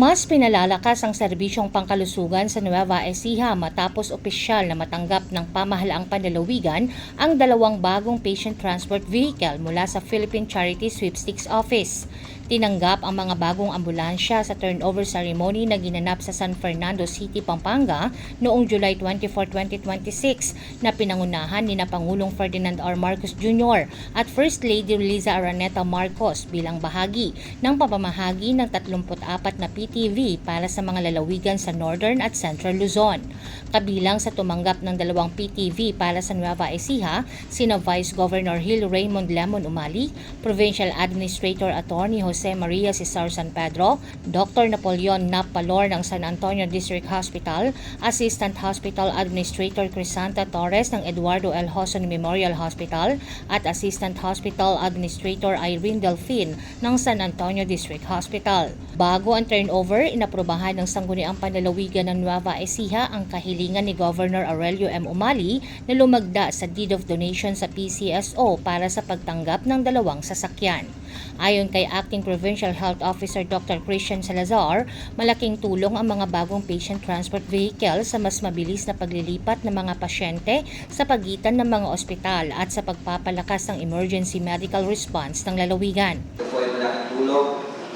Mas pinalalakas ang serbisyong pangkalusugan sa Nueva Ecija matapos opisyal na matanggap ng pamahalaang panlalawigan ang dalawang bagong patient transport vehicle mula sa Philippine Charity Sweepstakes Office. Tinanggap ang mga bagong ambulansya sa turnover ceremony na ginanap sa San Fernando City, Pampanga noong July 24, 2026 na pinangunahan ni Pangulong Ferdinand R. Marcos Jr. at First Lady Liza Araneta Marcos bilang bahagi ng pamamahagi ng 34 na PTV para sa mga lalawigan sa Northern at Central Luzon. Kabilang sa tumanggap ng dalawang PTV para sa Nueva Ecija, sina Vice Governor Gil Raymond Lemon Umali, Provincial Administrator Attorney Jose Maria Cesar San Pedro, Dr. Napoleon Nap Palor ng San Antonio District Hospital, Assistant Hospital Administrator Crisanta Torres ng Eduardo L. Hoson Memorial Hospital, at Assistant Hospital Administrator Irene Delfin ng San Antonio District Hospital. Bago ang turnover, inaprubahan ng Sangguniang Panlalawigan ng Nueva Ecija ang kahilingan ni Governor Aurelio M. Umali na lumagda sa deed of donation sa PCSO para sa pagtanggap ng dalawang sasakyan. Ayon kay Acting Provincial Health Officer Dr. Christian Salazar, malaking tulong ang mga bagong patient transport vehicle sa mas mabilis na paglilipat ng mga pasyente sa pagitan ng mga ospital at sa pagpapalakas ng emergency medical response ng lalawigan. Ito po ay malaking tulong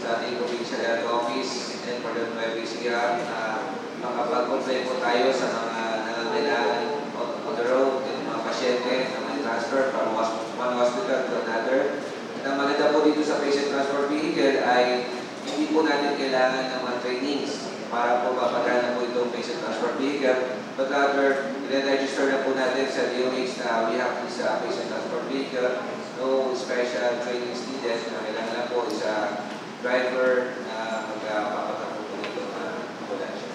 sa ating Provincial Health Office and for the Nueva Ecija na makapag-comply po tayo sa mga nangangailangan on the road at mga pasyente na may transfer from one hospital to another. Ang maganda po dito sa patient transport vehicle ay hindi po natin kailangan ng mga trainings para po mapagana po itong patient transport vehicle. But rather, i-register na po natin sa DOH na we have this patient transport vehicle. No special trainings needed. Kailangan lang po sa driver na magpapatakbo po itong ambulansya.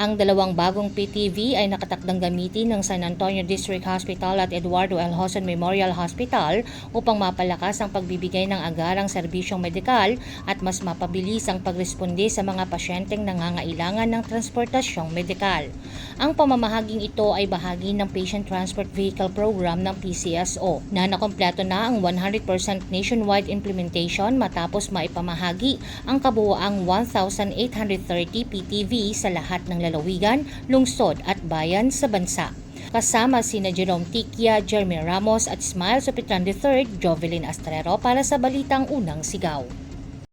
Ang dalawang bagong PTV ay nakatakdang gamitin ng San Antonio District Hospital at Eduardo L. Hoson Memorial Hospital upang mapalakas ang pagbibigay ng agarang serbisyong medikal at mas mapabilis ang pagresponde sa mga pasyenteng nangangailangan ng transportasyong medikal. Ang pamamahaging ito ay bahagi ng Patient Transport Vehicle Program ng PCSO na nakompleto na ang 100% nationwide implementation matapos maipamahagi ang kabuuang 1,830 PTV sa lahat ng lalawigan, lungsod at bayan sa bansa. Kasama sina Jerome Tiquia, Jeremy Ramos at Smile Sopitran III, Jovelyn Astrero para sa Balitang Unang Sigaw.